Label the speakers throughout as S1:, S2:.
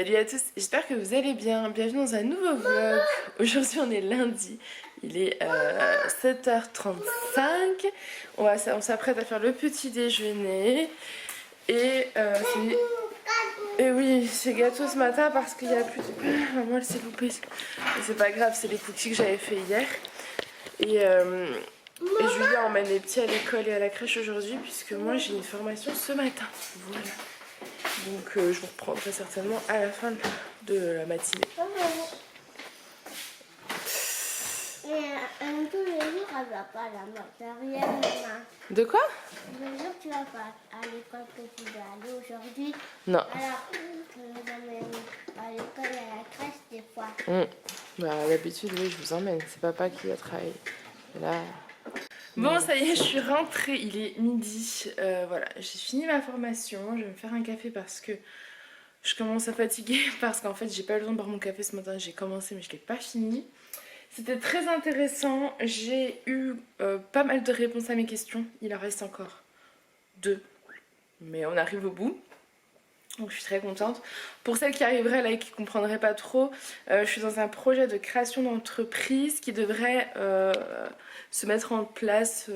S1: Salut à tous, j'espère que vous allez bien, bienvenue dans un nouveau vlog. Aujourd'hui on est lundi, il est 7h35, on s'apprête à faire le petit déjeuner et oui c'est gâteau ce matin parce qu'il n'y a plus de... Maman elle s'est loupée, c'est pas grave, c'est les cookies que j'avais fait hier et Julia emmène les petits à l'école et à la crèche aujourd'hui puisque moi j'ai une formation ce matin, voilà. Donc je vous reprendrai certainement à la fin de la matinée.
S2: Mais tous les jours, elle va pas à la matérielle, maman.
S1: De quoi?
S2: Tous les jours, tu vas pas à l'école que tu dois aller aujourd'hui.
S1: Non.
S2: Alors, tu nous emmènes à l'école et à la crèche des fois.
S1: Bah d'habitude oui je vous emmène, c'est papa qui a travaillé. Et là... Bon ça y est je suis rentrée, il est midi, voilà j'ai fini ma formation, je vais me faire un café parce que je commence à fatiguer parce qu'en fait j'ai pas eu le temps de boire mon café ce matin, j'ai commencé mais je l'ai pas fini. C'était très intéressant, j'ai eu pas mal de réponses à mes questions, il en reste encore 2, mais on arrive au bout. Donc je suis très contente. Pour celles qui arriveraient là et qui ne comprendraient pas trop, je suis dans un projet de création d'entreprise qui devrait se mettre en place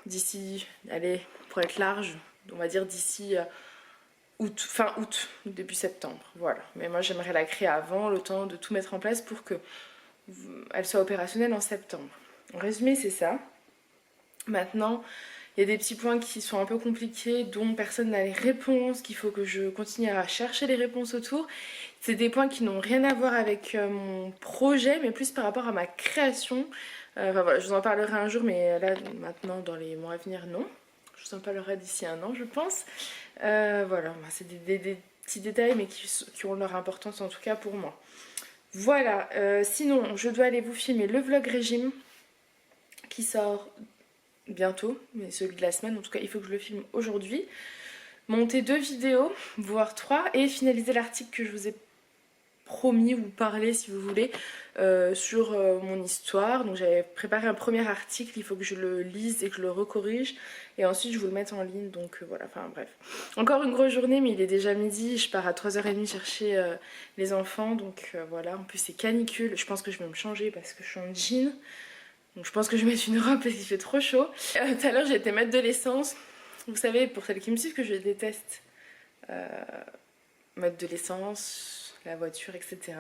S1: d'ici, allez, pour être large, on va dire d'ici fin août, début septembre, voilà. Mais moi j'aimerais la créer avant, le temps de tout mettre en place pour qu'elle soit opérationnelle en septembre. En résumé c'est ça. Maintenant, il y a des petits points qui sont un peu compliqués, dont personne n'a les réponses, qu'il faut que je continue à chercher les réponses autour. C'est des points qui n'ont rien à voir avec mon projet, mais plus par rapport à ma création. Enfin voilà, je vous en parlerai un jour, mais là, maintenant, dans les mois à venir, non. Je vous en parlerai d'ici un an, je pense. Voilà, c'est des petits détails, mais qui ont leur importance, en tout cas pour moi. Voilà, sinon, je dois aller vous filmer le vlog régime, qui sort... bientôt, mais celui de la semaine, en tout cas il faut que je le filme aujourd'hui, monter 2 vidéos, voire 3, et finaliser l'article que je vous ai promis ou parlé si vous voulez sur mon histoire. Donc j'avais préparé un premier article, il faut que je le lise et que je le recorrige et ensuite je vous le mette en ligne, donc voilà, enfin bref. Encore une grosse journée, mais il est déjà midi, je pars à 3h30 chercher les enfants, donc voilà, en plus c'est canicule, je pense que je vais me changer parce que je suis en jean. Donc je pense que je vais mettre une robe parce qu'il fait trop chaud. Tout à l'heure j'ai été mettre de l'essence. Vous savez, pour celles qui me suivent, que je déteste mettre de l'essence, la voiture, etc.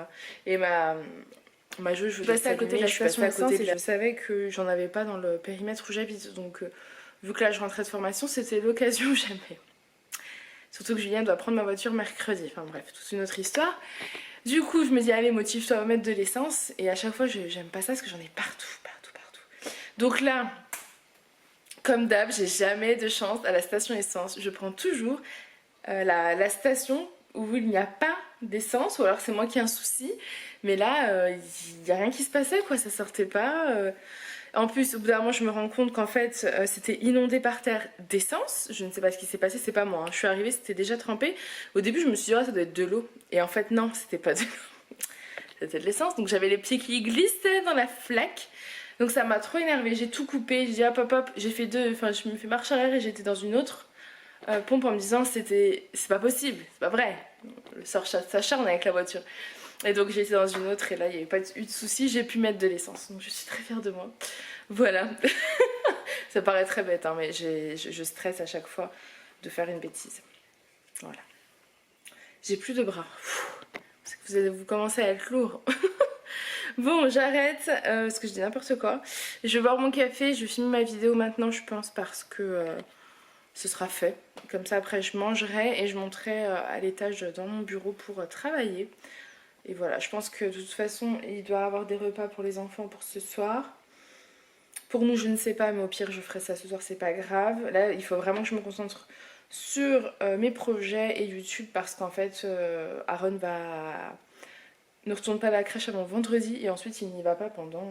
S1: Et ma jauge, je passais à côté de la station d'essence et je savais que j'en avais pas dans le périmètre où j'habite. Donc vu que là je rentrais de formation, c'était l'occasion jamais. Surtout que Julien doit prendre ma voiture mercredi. Enfin bref, toute une autre histoire. Du coup je me dis allez motive-toi à mettre de l'essence. Et à chaque fois j'aime pas ça parce que j'en ai partout. Donc là, comme d'hab, j'ai jamais de chance à la station essence. Je prends toujours la station où il n'y a pas d'essence, ou alors c'est moi qui ai un souci. Mais là, il n'y a rien qui se passait, quoi, ça sortait pas. En plus, au bout d'un moment, je me rends compte qu'en fait, c'était inondé par terre d'essence. Je ne sais pas ce qui s'est passé, c'est pas moi. Hein. Je suis arrivée, c'était déjà trempé. Au début, je me suis dit, oh, ça doit être de l'eau. Et en fait, non, c'était pas de l'eau. C'était de l'essence. Donc j'avais les pieds qui glissaient dans la flaque. Donc ça m'a trop énervée, j'ai tout coupé, j'ai dit hop hop hop, j'ai fait je me fais marche arrière et j'étais dans une autre pompe en me disant c'est pas possible, c'est pas vrai, le sort s'acharne avec la voiture. Et donc j'étais dans une autre et là il n'y avait pas eu de soucis, j'ai pu mettre de l'essence, donc je suis très fière de moi. Voilà, ça paraît très bête hein, mais je stresse à chaque fois de faire une bêtise. Voilà. J'ai plus de bras, parce que vous commencez à être lourd. Bon, j'arrête parce que je dis n'importe quoi. Je vais boire mon café, je vais filmer ma vidéo maintenant, je pense, parce que ce sera fait. Comme ça, après, je mangerai et je monterai à l'étage dans mon bureau pour travailler. Et voilà, je pense que de toute façon, il doit y avoir des repas pour les enfants pour ce soir. Pour nous, je ne sais pas, mais au pire, je ferai ça ce soir, c'est pas grave. Là, il faut vraiment que je me concentre sur mes projets et YouTube parce qu'en fait, Aaron ne retourne pas à la crèche avant vendredi et ensuite il n'y va pas pendant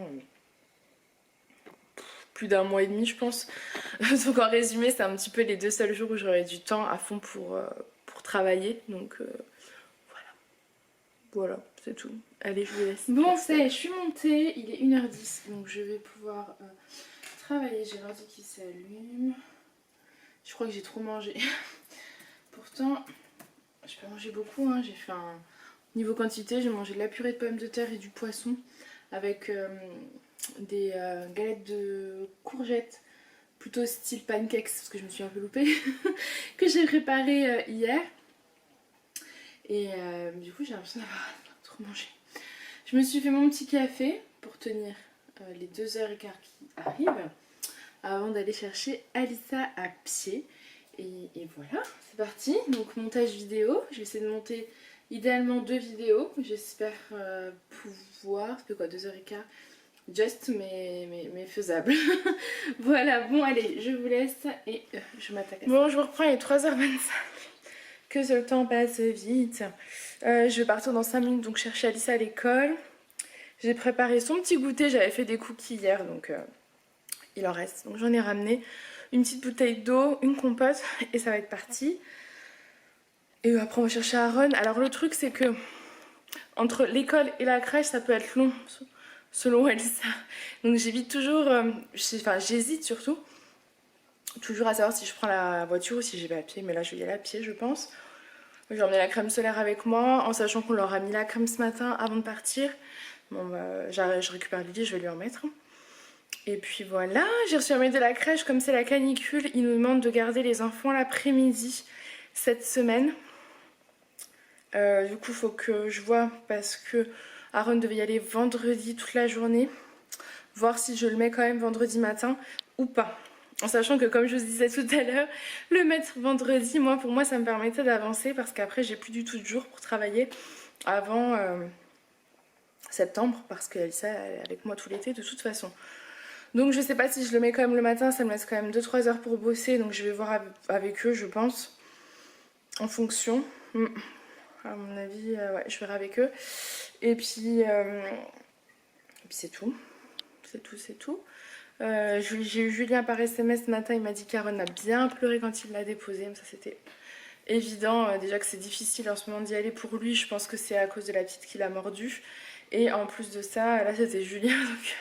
S1: plus d'1 mois et demi je pense. Donc en résumé c'est un petit peu les 2 seuls jours où j'aurai du temps à fond pour travailler. Donc voilà c'est tout. Allez je vous laisse. Bon ça y est je suis montée, il est 1h10 donc je vais pouvoir travailler. J'ai l'ordi qui s'allume. Je crois que j'ai trop mangé. Pourtant j'ai pas mangé beaucoup, hein. J'ai fait un... Niveau quantité, j'ai mangé de la purée de pommes de terre et du poisson avec des galettes de courgettes, plutôt style pancakes parce que je me suis un peu loupée, que j'ai préparé hier. Et du coup j'ai l'impression d'avoir trop mangé. Je me suis fait mon petit café pour tenir les 2h15 qui arrivent avant d'aller chercher Alissa à pied. Et voilà, c'est parti. Donc montage vidéo, je vais essayer de monter idéalement 2 vidéos. J'espère pouvoir, ça fait quoi, 2h15 just mais faisable. Voilà, bon allez, je vous laisse et je m'attaque à ça. Bon, je vous reprends, il est 3h25. Que ce temps passe vite. Je vais partir dans 5 minutes donc chercher Alissa à l'école. J'ai préparé son petit goûter, j'avais fait des cookies hier donc il en reste. Donc j'en ai ramené une petite bouteille d'eau, une compote et ça va être parti. Et après on va chercher Aaron. Alors le truc c'est que entre l'école et la crèche ça peut être long selon Alissa. Donc j'évite toujours, enfin j'hésite surtout. Toujours à savoir si je prends la voiture ou si j'y vais à pied. Mais là je vais y aller à pied je pense. J'ai emmené la crème solaire avec moi en sachant qu'on leur a mis la crème ce matin avant de partir. Bon bah je récupère Lily, je vais lui en mettre. Et puis voilà, j'ai reçu un mail de la crèche, comme c'est la canicule, ils nous demandent de garder les enfants l'après-midi cette semaine. Du coup il faut que je vois parce que Aaron devait y aller vendredi toute la journée. Voir si je le mets quand même vendredi matin ou pas. En sachant que comme je vous disais tout à l'heure, le mettre vendredi, pour moi ça me permettait d'avancer parce qu'après j'ai plus du tout de jours pour travailler avant septembre parce qu'Alissa est avec moi tout l'été de toute façon. Donc je sais pas si je le mets quand même le matin, ça me laisse quand même 2-3 heures pour bosser donc je vais voir avec eux je pense en fonction. À mon avis ouais je verrai avec eux et puis c'est tout. C'est tout. J'ai eu Julien par SMS ce matin, il m'a dit qu'Aaron a bien pleuré quand il l'a déposé, mais ça c'était évident, déjà que c'est difficile en ce moment d'y aller pour lui, je pense que c'est à cause de la petite qui l'a mordu, et en plus de ça, là c'était Julien, donc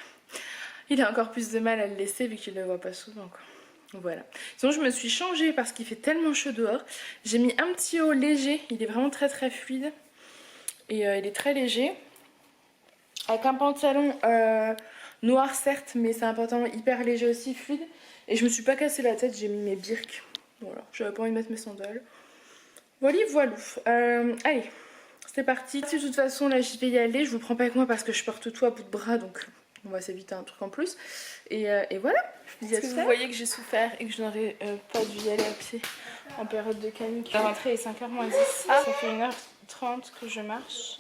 S1: il a encore plus de mal à le laisser vu qu'il ne le voit pas souvent quoi. Voilà. Sinon je me suis changée parce qu'il fait tellement chaud dehors, j'ai mis un petit haut léger, il est vraiment très très fluide, et il est très léger, avec un pantalon noir certes, mais c'est un pantalon hyper léger aussi, fluide. Et je me suis pas cassé la tête, j'ai mis mes birks. Voilà, j'avais pas envie de mettre mes sandales. Voilà, voilà. Allez, c'est parti. De toute façon, là, j'y vais y aller. Je vous prends pas avec moi parce que je porte tout à bout de bras, donc on va s'éviter un truc en plus. Et voilà. Est-ce que vous voyez que j'ai souffert et que je n'aurais pas dû y aller à pied en période de canicule. La rentrée est 5h moins 10. Ça fait 1h30 que je marche.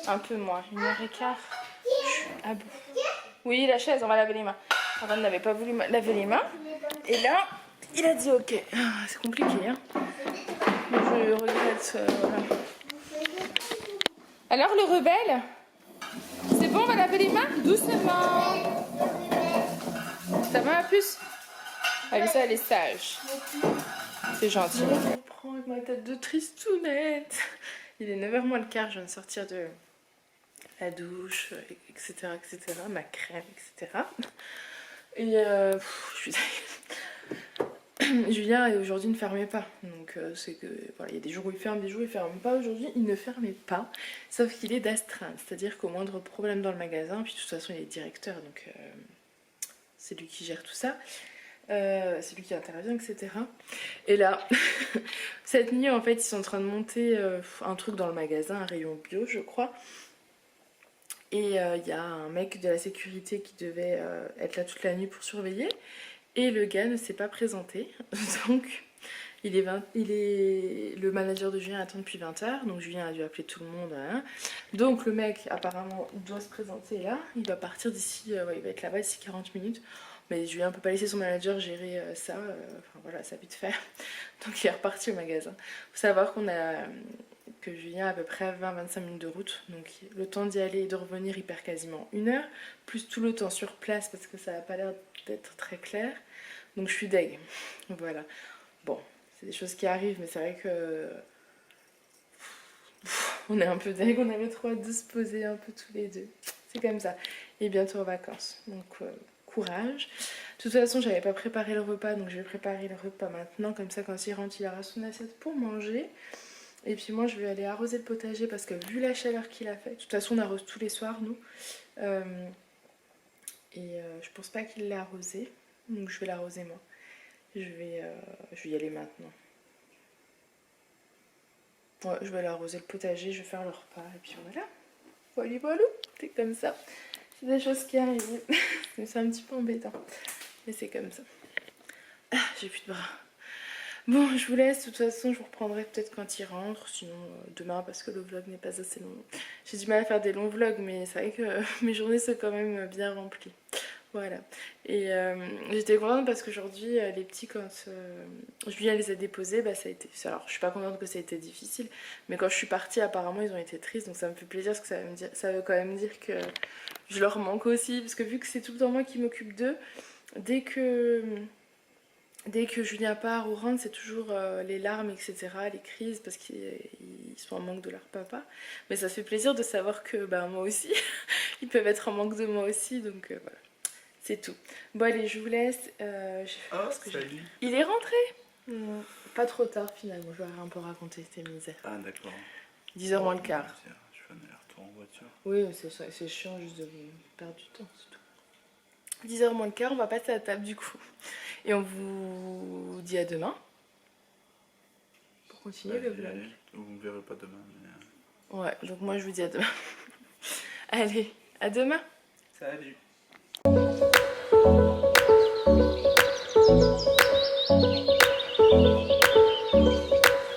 S1: Un peu moins, 1h15. Je suis à bout. Oui, la chaise, on va laver les mains. Aaron n'avait pas voulu laver les mains. Et là, il a dit ok. C'est compliqué, hein. Je regrette. Voilà. Alors, le rebelle, c'est bon, on va laver les mains doucement. Ça va, ma puce? Alissa, elle est sage. C'est gentil. Je reprends avec ma tête de tristounette. Il est 9h moins le quart, je viens de sortir de la douche, etc., etc., ma crème, etc. Et je suis Julien aujourd'hui ne fermait pas, donc c'est que voilà, il y a des jours où il ferme, des jours où il ferme pas. Aujourd'hui il ne fermait pas, sauf qu'il est d'astreinte, c'est-à-dire qu'au moindre problème dans le magasin, puis de toute façon il est directeur, donc c'est lui qui gère tout ça, c'est lui qui intervient, etc. Et là, cette nuit en fait ils sont en train de monter un truc dans le magasin, un rayon bio je crois. Et il y a un mec de la sécurité qui devait être là toute la nuit pour surveiller. Et le gars ne s'est pas présenté. Donc le manager de Julien attend depuis 20h. Donc Julien a dû appeler tout le monde. Hein. Donc le mec apparemment doit se présenter là. Il va partir d'ici, il va être là-bas d'ici 40 minutes. Mais Julien ne peut pas laisser son manager gérer ça. Enfin voilà, ça vite faire. Donc il est reparti au magasin. Faut savoir que Julien a à peu près 20-25 minutes de route, donc le temps d'y aller et de revenir il perd quasiment 1 heure, plus tout le temps sur place parce que ça n'a pas l'air d'être très clair, donc je suis deg, voilà. Bon, c'est des choses qui arrivent, mais c'est vrai que on est un peu deg, on avait trop hâte de se poser un peu tous les deux, c'est comme ça, et bientôt en vacances, donc courage. De toute façon j'avais pas préparé le repas, donc je vais préparer le repas maintenant, comme ça quand il rentre il aura son assiette pour manger. Et puis moi je vais aller arroser le potager parce que vu la chaleur qu'il a fait, de toute façon on arrose tous les soirs nous. Je pense pas qu'il l'ait arrosé, donc je vais l'arroser moi. Je vais y aller maintenant. Ouais, je vais aller arroser le potager, je vais faire le repas et puis voilà. Voilà, c'est comme ça. C'est des choses qui arrivent. C'est un petit peu embêtant, mais c'est comme ça. Ah, j'ai plus de bras. Bon, je vous laisse, de toute façon je vous reprendrai peut-être quand il rentre, sinon demain parce que le vlog n'est pas assez long. J'ai du mal à faire des longs vlogs, mais c'est vrai que mes journées sont quand même bien remplies. Voilà. Et j'étais contente parce qu'aujourd'hui, les petits, quand Julien les a déposés, bah, ça a été... Alors, je suis pas contente que ça ait été difficile, mais quand je suis partie, apparemment, ils ont été tristes, donc ça me fait plaisir parce que ça veut quand même dire que je leur manque aussi, parce que vu que c'est tout le temps moi qui m'occupe d'eux, dès que Julien part ou rentre, c'est toujours les larmes, etc., les crises, parce qu'ils sont en manque de leur papa. Mais ça fait plaisir de savoir que bah, moi aussi, ils peuvent être en manque de moi aussi, donc voilà. C'est tout. Bon allez, je vous laisse.
S3: Salut.
S1: Il est rentré pas trop tard finalement, je vais un peu raconter tes misères.
S3: Ah d'accord.
S1: 10h moins le quart.
S3: Je fais un aller-retour en voiture.
S1: Oui, c'est chiant juste de perdre du temps, c'est tout. 10h moins le quart, on va passer à table du coup. Et on vous dit à demain. Pour continuer le vlog.
S3: Vous ne me verrez pas demain. Mais...
S1: Ouais, donc moi je vous dis à demain. Allez, à demain.
S3: Salut.
S2: Thank you.